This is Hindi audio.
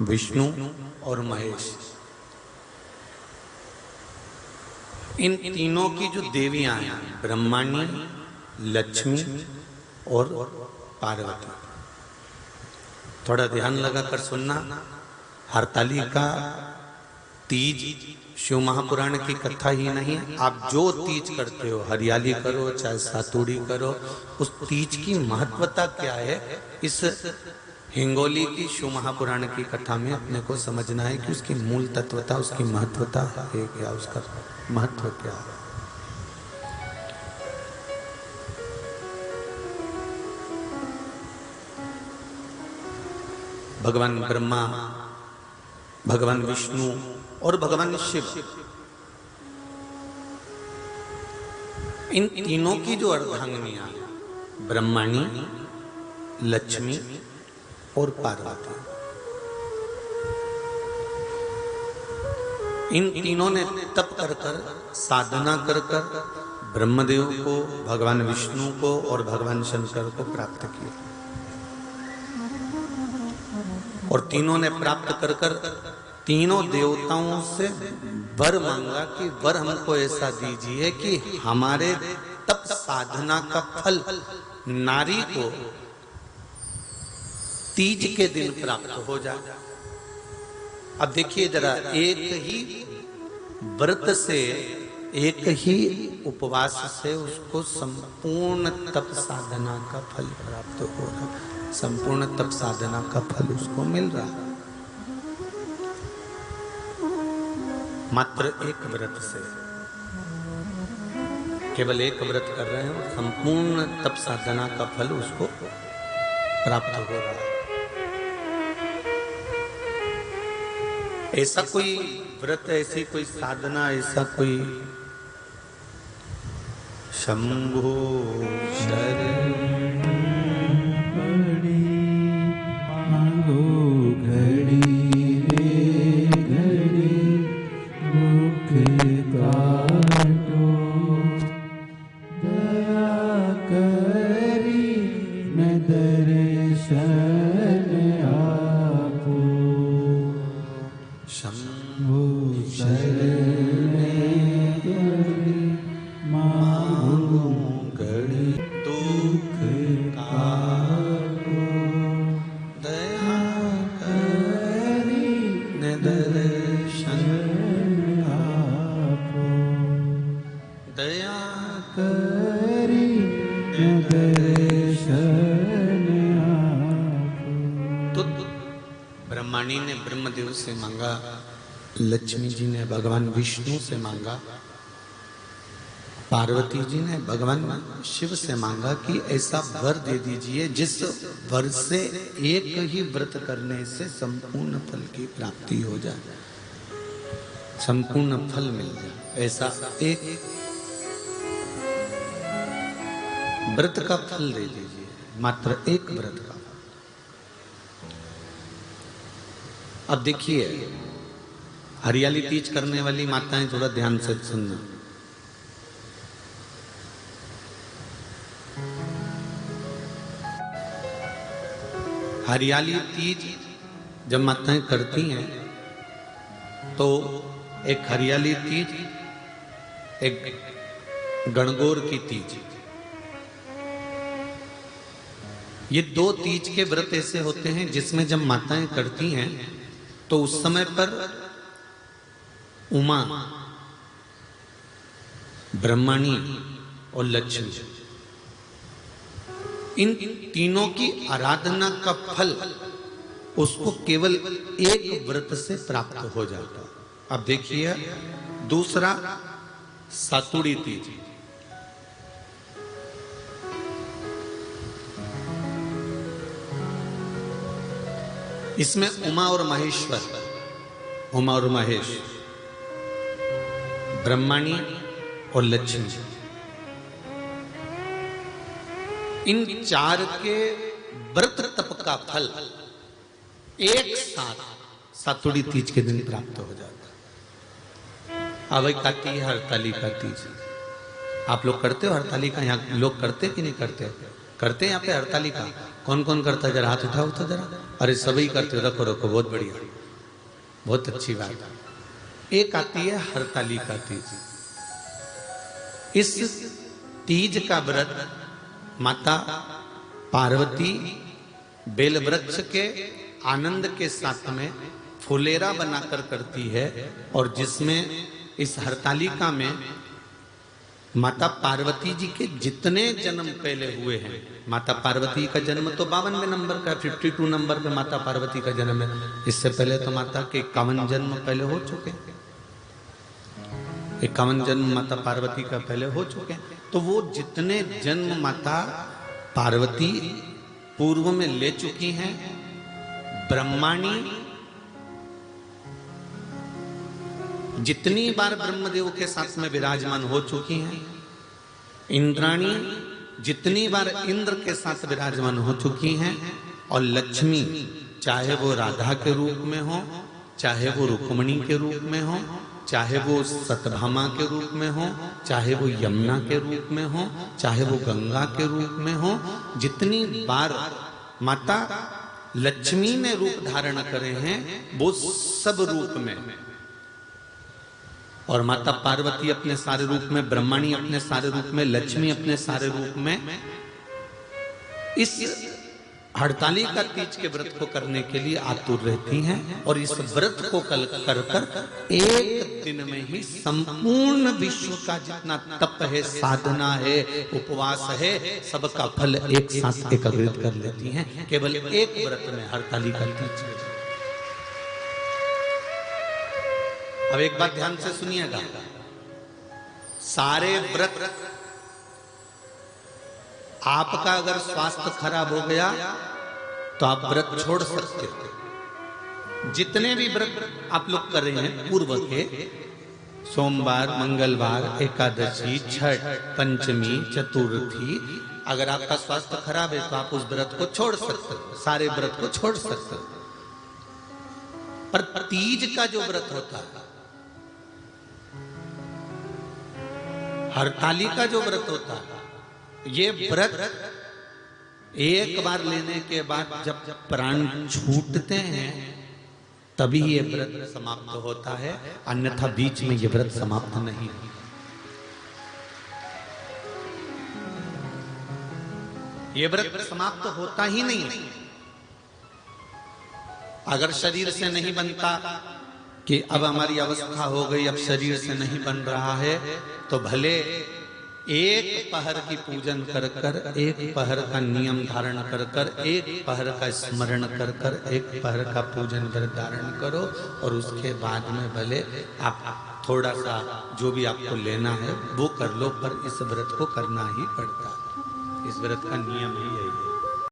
विष्णु और महेश, इन तीनों की जो देवियां हैं ब्रह्माणी, लक्ष्मी और पार्वती। थोड़ा ध्यान लगाकर सुनना। हरतालिका तीज शिव महापुराण की कथा ही नहीं है। आप जो तीज करते हो, हरियाली करो चाहे सातुड़ी करो, उस तीज की महत्वता क्या है, इस हिंगोली की शिव महापुराण की कथा में अपने को समझना है कि उसकी मूल तत्वता, उसकी महत्वता है क्या, उसका महत्व क्या है। भगवान ब्रह्मा, भगवान विष्णु और भगवान शिव, इन तीनों की जो अर्धांगिनियां ब्रह्माणी, लक्ष्मी और पार्वती, इन तीनों ने तप कर कर, साधना कर कर ब्रह्मदेव को, भगवान विष्णु को और भगवान शंकर को प्राप्त किया। और तीनों ने प्राप्त कर कर तीनों देवताओं से वर मांगा कि वर हमको ऐसा दीजिए कि हमारे तप साधना का फल नारी को तीज के दिन प्राप्त हो जाए। अब देखिए जरा, एक ही व्रत से, एक ही उपवास से उसको संपूर्ण तप साधना का फल प्राप्त हो रहा, संपूर्ण तप साधना का फल उसको मिल रहा है। मात्र एक व्रत से, केवल एक व्रत कर रहे हैं, संपूर्ण तप साधना का फल उसको प्राप्त हो रहा है। ऐसा कोई व्रत, ऐसी कोई साधना, ऐसा कोई शंभो शरण ब्रह्माणी ने ब्रह्मदेव से मांगा, लक्ष्मी जी ने भगवान विष्णु से मांगा, पार्वती जी ने भगवान शिव से मांगा कि ऐसा वर दे दीजिए जिस वर से एक ही व्रत करने से संपूर्ण फल की प्राप्ति हो जाए, संपूर्ण फल मिल जाए। ऐसा एक व्रत का फल दे दीजिए, मात्र एक व्रत का। अब देखिए, हरियाली तीज करने वाली माताएं थोड़ा ध्यान से सुनना। हरियाली तीज जब माताएं करती हैं तो एक हरियाली तीज, एक गणगौर की तीज, ये दो तीज के व्रत ऐसे होते हैं जिसमें जब माताएं करती हैं तो उस समय पर उमा, ब्रह्माणी और लक्ष्मी, इन तीनों की आराधना का फल उसको केवल एक व्रत से प्राप्त हो जाता। अब देखिए दूसरा, सातुड़ी तीज। इसमें उमा और महेश्वर, उमा और महेश, ब्रह्माणी और लक्ष्मी, इन चार के व्रत तप का फल एक साथ सातुड़ी तीज के दिन प्राप्त हो जाता। अब आती है हरतालिका तीज। आप लोग करते हो हरतालिका? यहाँ लोग करते कि नहीं करते? करते हैं यहाँ पे हरतालिका। कौन कौन करता है? जरा हाथ उठाओ तो जरा। अरे सभी करते, रखो रखो, बहुत बढ़िया, बहुत अच्छी बात। एक आती है हरतालिका तीज। इस तीज का व्रत माता पार्वती बेल वृक्ष के आनंद के साथ में फुलेरा बनाकर करती है, और जिसमें इस हरतालिका में माता पार्वती जी के जितने जन्म पहले हुए हैं, माता पार्वती का जन्म तो 52वें नंबर का, 52 नंबर पे माता पार्वती का जन्म है। इससे पहले तो माता के 51 जन्म पहले हो चुके हैं, 51 जन्म माता पार्वती का पहले हो चुके हैं। तो वो जितने जन्म माता पार्वती पूर्व में ले चुकी हैं, ब्रह्माणी जितनी बार ब्रह्मदेव के साथ में विराजमान हो चुकी हैं, इंद्राणी जितनी बार इंद्र के साथ विराजमान हो चुकी हैं, और लक्ष्मी चाहे वो राधा के रूप में हो, चाहे वो रुक्मणी के रूप में हो, चाहे वो सतभामा के रूप में हो, चाहे वो यमुना के रूप में हो, चाहे वो गंगा के रूप में हो, जितनी बार माता लक्ष्मी ने रूप धारण करे हैं वो सब रूप में, और माता पार्वती अपने सारे रूप में, ब्रह्माणी अपने सारे रूप में, लक्ष्मी अपने सारे रूप में इस हड़तालिका तीज के व्रत को करने के लिए आतुर रहती हैं। और इस व्रत को कर कर एक दिन में ही संपूर्ण विश्व का जितना तप है, साधना है, उपवास है, सबका फल एक साथ एकत्रित कर लेती हैं केवल एक व्रत में, हड़तालिका तीज। अब एक बात ध्यान से सुनिएगा, सारे व्रत आपका अगर स्वास्थ्य खराब हो गया तो आप व्रत छोड़ सकते हो। जितने भी व्रत आप लोग कर रहे हैं पूर्व के, सोमवार, मंगलवार, एकादशी, छठ, पंचमी, चतुर्थी, अगर आपका स्वास्थ्य खराब है तो आप उस व्रत को छोड़ सकते हो, सारे व्रत को छोड़ सकते हो। पर तीज का जो व्रत होता है, हरतालिका जो व्रत होता है, ये व्रत एक बार लेने के बाद जब प्राण छूटते हैं तभी ये व्रत समाप्त होता है, अन्यथा बीच में ये व्रत समाप्त नहीं। ये व्रत समाप्त होता ही नहीं। अगर शरीर से नहीं बनता कि अब हमारी अवस्था हो गई, अब शरीर से नहीं बन रहा है, तो भले एक पहर की पूजन कर कर, एक पहर का नियम धारण कर कर, एक पहर का स्मरण कर कर, एक पहर का पूजन व्रत धारण करो, और उसके बाद में भले आप थोड़ा सा जो भी आपको लेना है वो कर लो, पर इस व्रत को करना ही पड़ता है। इस व्रत का नियम ही यही है।